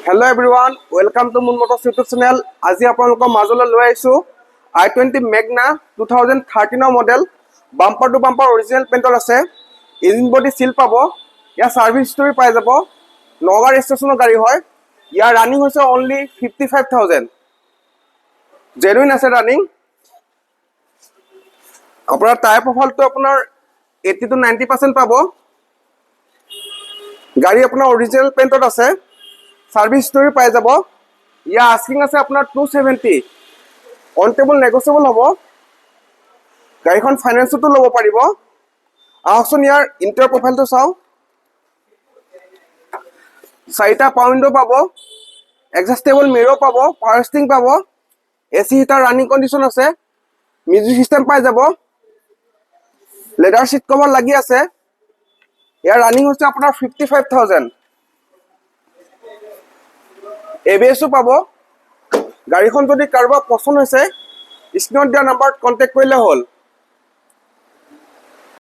Hello everyone, welcome to Moon Motors YouTube channel. আজি আপোনালোকৰ মাজলৈ লৈ আহিছো i20 Magna 2013 model bumper to bumper original পেইণ্টৰ আছে ইঞ্জিন বডি সিল পাব ইয়া সাৰ্ভিস হিষ্টৰী পাই যাব নগা ৰেজিষ্ট্ৰেচনৰ গাড়ী হয় ইয়া ৰানিং হৈছে only 55000 জেনুইন আছে ৰানিং আপোনাৰ টায়াৰ প্ৰফাইলটো আপোনাৰ 80 to 90% পাব গাড়ী আপোনাৰ অৰিজিনেল পেইণ্টত আছে সাৰ্ভিস হিষ্টৰী পাই যাব ইয়া আস্কিং আছে আপোনাৰ 270 অন টেবল নেগোচিয়েবল হ'ব গাড়ীখন ফাইনান্সতো ল'ব পাৰিব আহকচোন ইয়াৰ ইন্টাৰ প্ৰফাইলটো চাও চাৰিটা পাউণ্ডো পাব এডজাস্টেবল মিৰৰ পাব পাৱাৰ ষ্টিং পাব এসি হিটাৰ ৰানিং কন্ডিশন আছে মিউজিক সিস্টেম পাই যাব লেদাৰ সিট কভাৰ লাগি আছে ইয়াৰ ৰানিং হৈছে আপোনাৰ 55000 এবিএসও পাব গাড়ীখন যদি কাৰোবাৰ পছন্দ হৈছে স্ক্ৰিনত দিয়া নাম্বাৰত কন্টাক্ট কৰিলে হ'ল